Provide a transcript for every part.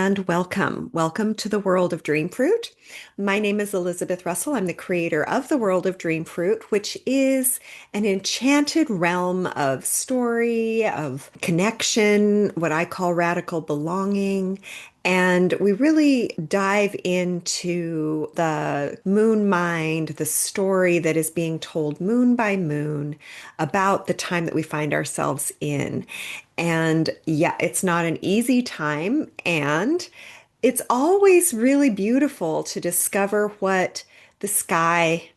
and welcome. Welcome to the world of Dreamfruit. My name is Elizabeth Russell. I'm the creator of the world of Dreamfruit, which is an enchanted realm of story, of connection, what I call radical belonging. And we really dive into the moon mind, the story that is being told moon by moon about the time that we find ourselves in. And yeah, it's not an easy time. And it's always really beautiful to discover what the sky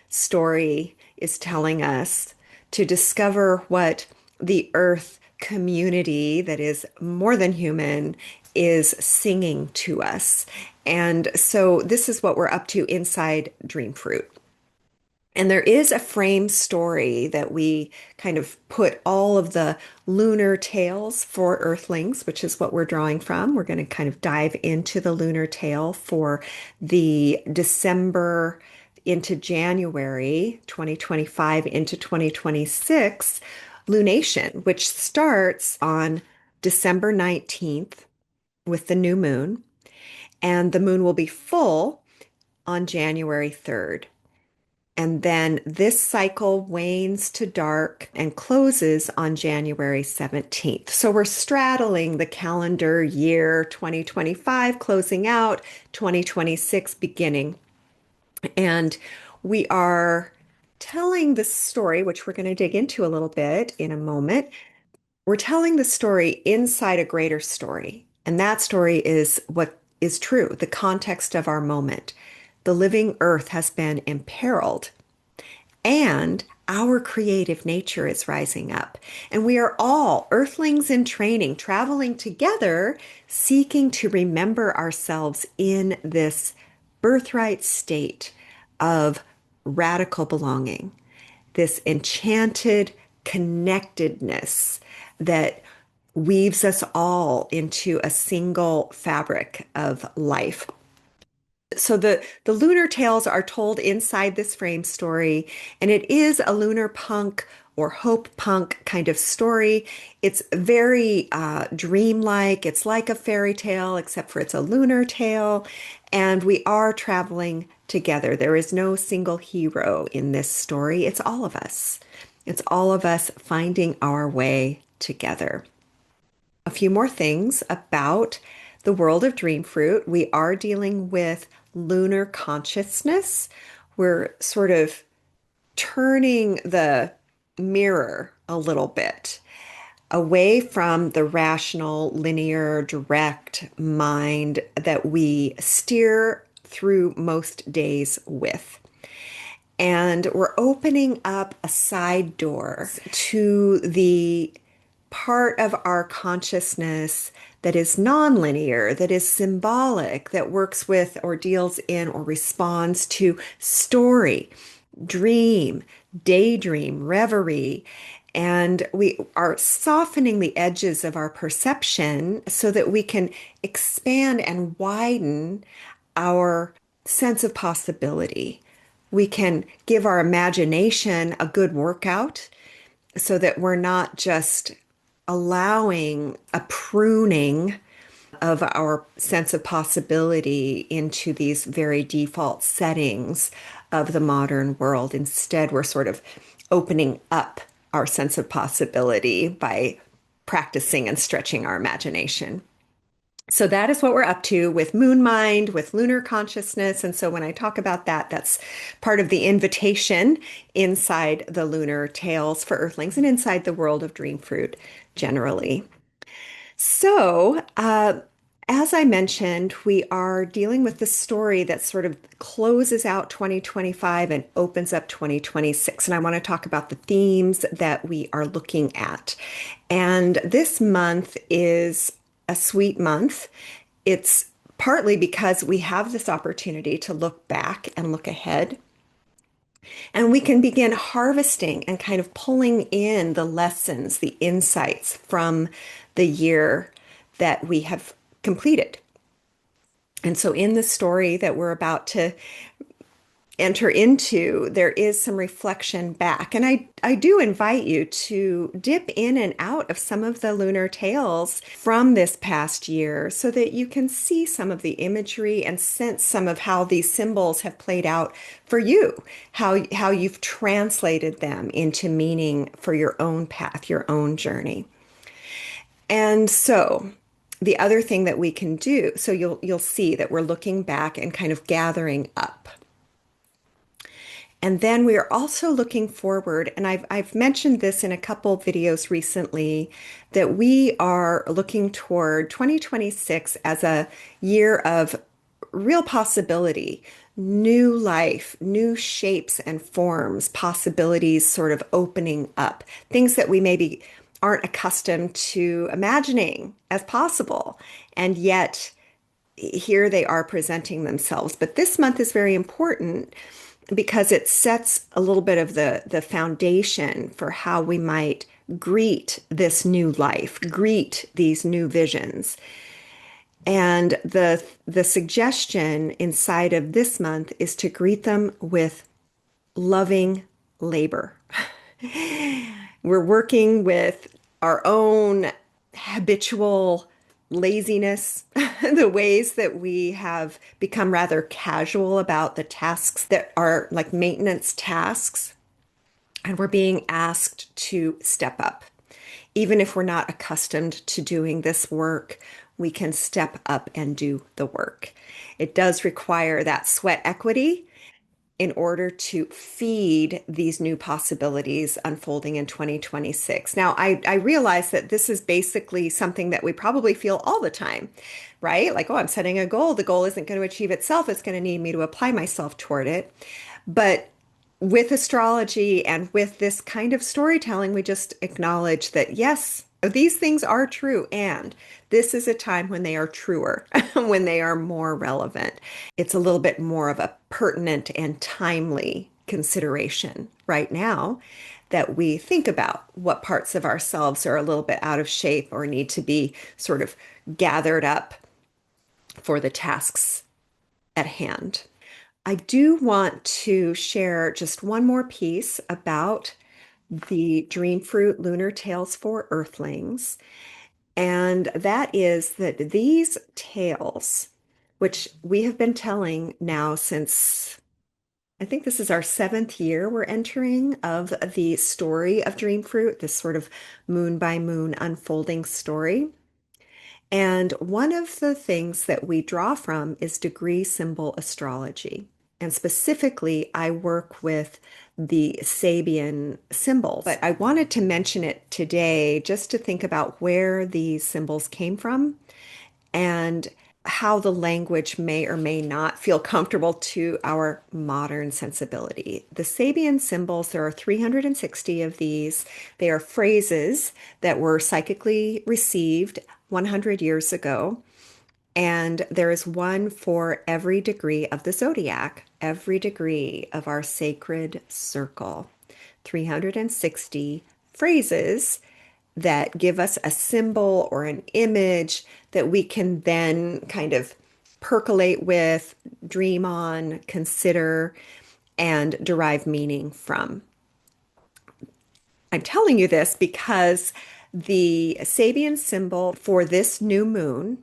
story is telling us, to discover what the earth community that is more than human is singing to us. And so this is what we're up to inside Dreamfruit. And there is a frame story that we kind of put all of the lunar tales for Earthlings, which is what we're drawing from. We're going to kind of dive into the lunar tale for the December into January 2025 into 2026 lunation, which starts on December 19th with the new moon, and the moon will be full on January 3rd. And then this cycle wanes to dark and closes on January 17th. So we're straddling the calendar year 2025, closing out 2026, beginning. And we are telling the story, which we're going to dig into a little bit in a moment. We're telling the story inside a greater story. And that story is what is true, the context of our moment. The living earth has been imperiled, and our creative nature is rising up. And we are all earthlings in training, traveling together, seeking to remember ourselves in this birthright state of radical belonging, this enchanted connectedness that weaves us all into a single fabric of life. So the lunar tales are told inside this frame story, and it is a lunar punk or hope punk kind of story. It's very dreamlike. It's like a fairy tale, except for it's a lunar tale, and we are traveling together. There is no single hero in this story. It's all of us. It's all of us finding our way together. A few more things about the world of Dreamfruit. We are dealing with lunar consciousness. We're sort of turning the mirror a little bit away from the rational, linear, direct mind that we steer through most days with. And we're opening up a side door to the part of our consciousness that is nonlinear, that is symbolic, that works with or deals in or responds to story, dream, daydream, reverie. And we are softening the edges of our perception so that we can expand and widen our sense of possibility. We can give our imagination a good workout so that we're not just allowing a pruning of our sense of possibility into these very default settings of the modern world. Instead, we're sort of opening up our sense of possibility by practicing and stretching our imagination. So that is what we're up to with moon mind, with lunar consciousness. And so when I talk about that, that's part of the invitation inside the lunar tales for Earthlings and inside the world of Dreamfruit generally. So, as I mentioned, we are dealing with the story that sort of closes out 2025 and opens up 2026. And I want to talk about the themes that we are looking at. And this month is a sweet month. It's partly because we have this opportunity to look back and look ahead. And we can begin harvesting and kind of pulling in the lessons, the insights from the year that we have completed. And so in the story that we're about to enter into, there is some reflection back. And I do invite you to dip in and out of some of the lunar tales from this past year so that you can see some of the imagery and sense some of how these symbols have played out for you, how you've translated them into meaning for your own path, your own journey. And so the other thing that we can do, so you'll see that we're looking back and kind of gathering up. And then we are also looking forward, and I've mentioned this in a couple videos recently, that we are looking toward 2026 as a year of real possibility, new life, new shapes and forms, possibilities sort of opening up, things that we maybe aren't accustomed to imagining as possible. And yet here they are presenting themselves. But this month is very important because it sets a little bit of the foundation for how we might greet this new life, greet these new visions. And the suggestion inside of this month is to greet them with loving labor. We're working with our own habitual laziness, the ways that we have become rather casual about the tasks that are like maintenance tasks. And we're being asked to step up. Even if we're not accustomed to doing this work, we can step up and do the work. It does require that sweat equity in order to feed these new possibilities unfolding in 2026. Now, I realize that this is basically something that we probably feel all the time, right? Like, oh, I'm setting a goal. The goal isn't going to achieve itself. It's going to need me to apply myself toward it. But with astrology and with this kind of storytelling, we just acknowledge that, yes, these things are true. And this is a time when they are truer, when they are more relevant. It's a little bit more of a pertinent and timely consideration right now that we think about what parts of ourselves are a little bit out of shape or need to be sort of gathered up for the tasks at hand. I do want to share just one more piece about the Dreamfruit Lunar Tales for Earthlings. And that is that these tales, which we have been telling now since I think this is our seventh year we're entering of the story of Dreamfruit, this sort of moon by moon unfolding story. And one of the things that we draw from is degree symbol astrology. And specifically, I work with the Sabian symbols. But I wanted to mention it today just to think about where these symbols came from and how the language may or may not feel comfortable to our modern sensibility. The Sabian symbols, there are 360 of these. They are phrases that were psychically received 100 years ago. And there is one for every degree of the zodiac, every degree of our sacred circle. 360 phrases that give us a symbol or an image that we can then kind of percolate with, dream on, consider, and derive meaning from. I'm telling you this because the Sabian symbol for this new moon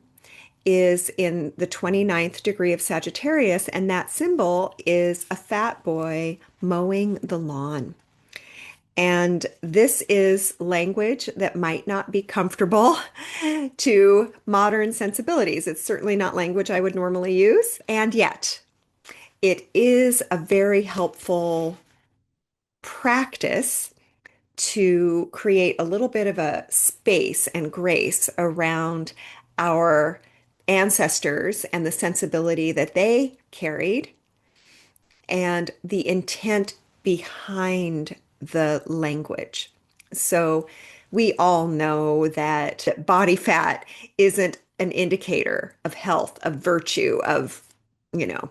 is in the 29th degree of Sagittarius, and that symbol is a fat boy mowing the lawn. And this is language that might not be comfortable to modern sensibilities. It's certainly not language I would normally use. And yet, it is a very helpful practice to create a little bit of a space and grace around our ancestors and the sensibility that they carried and the intent behind the language. So we all know that body fat isn't an indicator of health, of virtue, of, you know,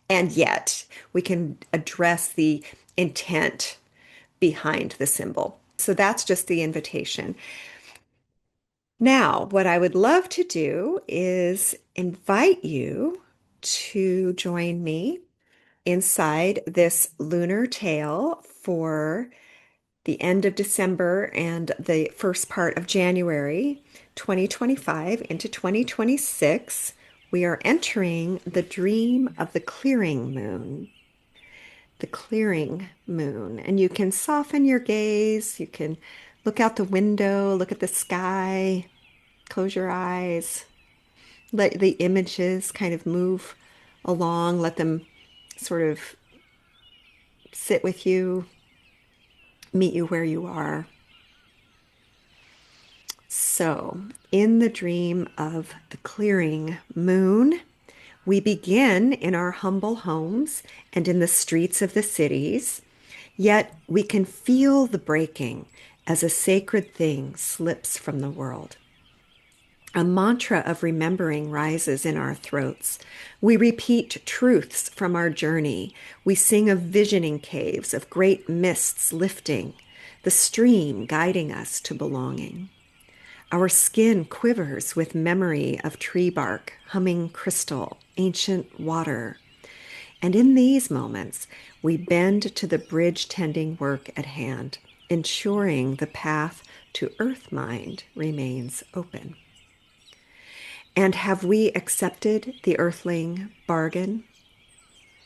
and yet we can address the intent behind the symbol. So that's just the invitation. Now, what I would love to do is invite you to join me inside this lunar tale for the end of December and the first part of January 2025 into 2026, we are entering the dream of the clearing moon. The clearing moon. And you can soften your gaze. You can look out the window, look at the sky, close your eyes, let the images kind of move along, let them sort of sit with you, meet you where you are. So, in the dream of the clearing moon, we begin in our humble homes and in the streets of the cities, yet we can feel the breaking as a sacred thing slips from the world. A mantra of remembering rises in our throats. We repeat truths from our journey. We sing of visioning caves, of great mists lifting, the stream guiding us to belonging. Our skin quivers with memory of tree bark, humming crystal, ancient water. And in these moments, we bend to the bridge tending work at hand, ensuring the path to Earth Mind remains open. And have we accepted the earthling bargain?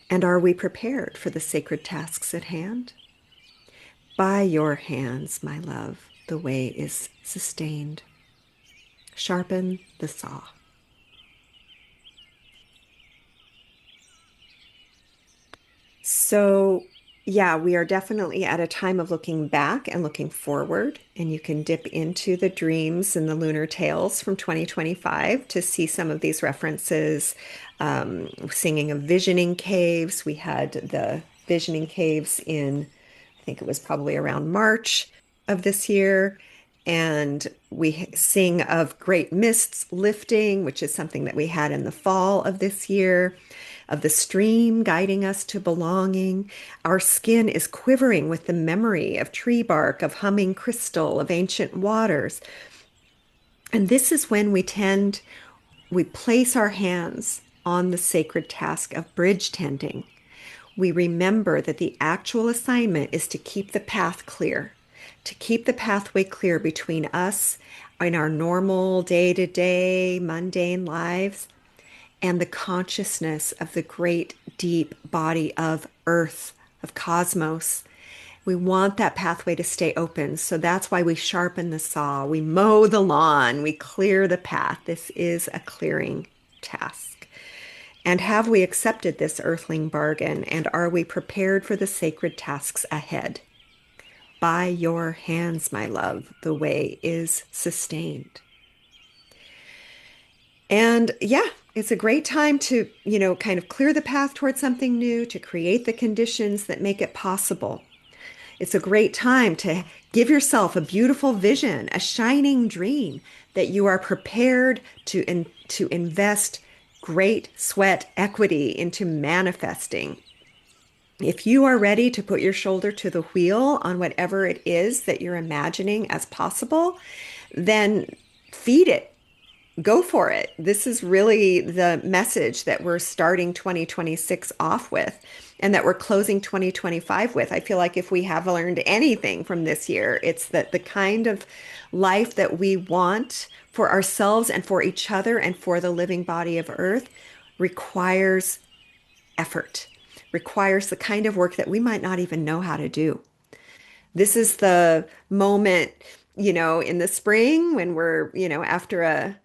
And are we prepared for the sacred tasks at hand? By your hands, my love, the way is sustained. Sharpen the saw. So, yeah, we are definitely at a time of looking back and looking forward. And you can dip into the dreams and the lunar tales from 2025 to see some of these references. Singing of visioning caves. We had the visioning caves in, I think it was probably around March of this year. And we sing of great mists lifting, which is something that we had in the fall of this year, of the stream guiding us to belonging. Our skin is quivering with the memory of tree bark, of humming crystal, of ancient waters. And this is when we place our hands on the sacred task of bridge tending. We remember that the actual assignment is to keep the path clear, to keep the pathway clear between us in our normal day-to-day mundane lives and the consciousness of the great deep body of earth, of cosmos. We want that pathway to stay open. So that's why we sharpen the saw, we mow the lawn, we clear the path. This is a clearing task. And have we accepted this earthling bargain? And are we prepared for the sacred tasks ahead? By your hands, my love, the way is sustained. And yeah, it's a great time to, kind of clear the path towards something new, to create the conditions that make it possible. It's a great time to give yourself a beautiful vision, a shining dream that you are prepared to invest great sweat equity into manifesting. If you are ready to put your shoulder to the wheel on whatever it is that you're imagining as possible, then feed it. Go for it. This is really the message that we're starting 2026 off with and that we're closing 2025 with. I feel like if we have learned anything from this year, it's that the kind of life that we want for ourselves and for each other and for the living body of Earth requires effort, requires the kind of work that we might not even know how to do. This is the moment, in the spring when we're, after a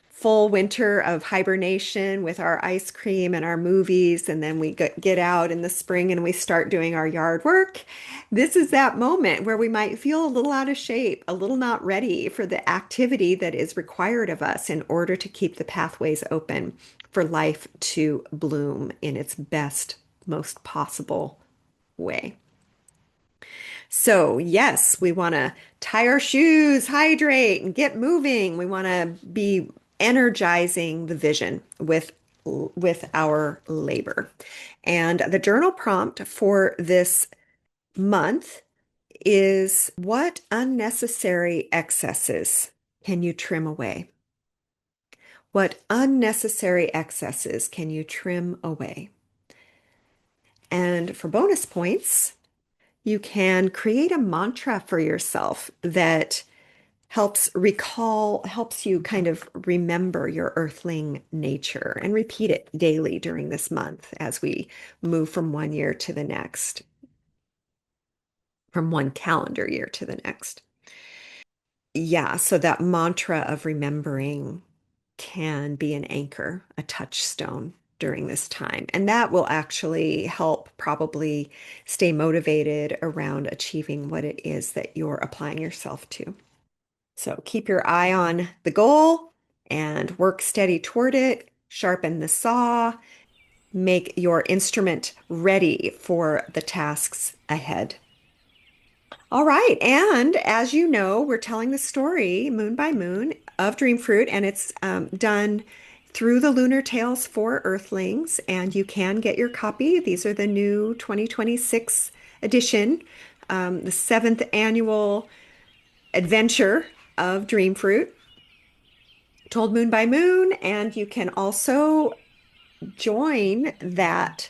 full winter of hibernation with our ice cream and our movies, and then we get out in the spring and we start doing our yard work. This is that moment where we might feel a little out of shape, a little not ready for the activity that is required of us in order to keep the pathways open for life to bloom in its best, most possible way. So, yes, we want to tie our shoes, hydrate, and get moving. We want to be energizing the vision with our labor. And the journal prompt for this month is, what unnecessary excesses can you trim away? What unnecessary excesses can you trim away? And for bonus points, you can create a mantra for yourself that helps you kind of remember your earthling nature and repeat it daily during this month as we move from one year to the next, from one calendar year to the next. Yeah, so that mantra of remembering can be an anchor, a touchstone during this time. And that will actually help probably stay motivated around achieving what it is that you're applying yourself to. So keep your eye on the goal and work steady toward it. Sharpen the saw. Make your instrument ready for the tasks ahead. All right. And as you know, we're telling the story moon by moon of Dreamfruit, and it's done through the Lunar Tales for Earthlings. And you can get your copy. These are the new 2026 edition, the seventh annual adventure of Dreamfruit, told moon by moon. And you can also join that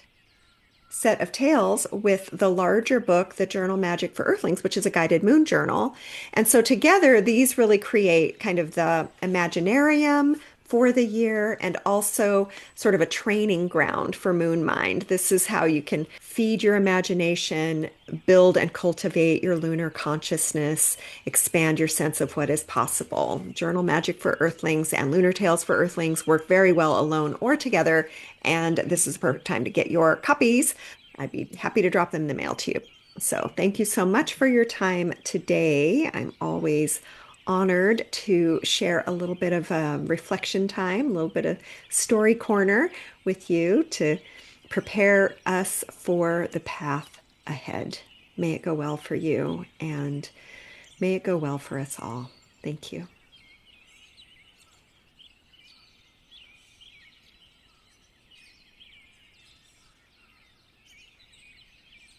set of tales with the larger book, The Journal Magic for Earthlings, which is a guided moon journal. And so together, these really create kind of the Imaginarium for the year and also sort of a training ground for Moon Mind. This is how you can feed your imagination, build and cultivate your lunar consciousness, expand your sense of what is possible. Journal Magic for Earthlings and Lunar Tales for Earthlings work very well alone or together, and this is the perfect time to get your copies. I'd be happy to drop them in the mail to you. So thank you so much for your time today. I'm always honored to share a little bit of reflection time, a little bit of story corner with you to prepare us for the path ahead. May it go well for you, and may it go well for us all. Thank you.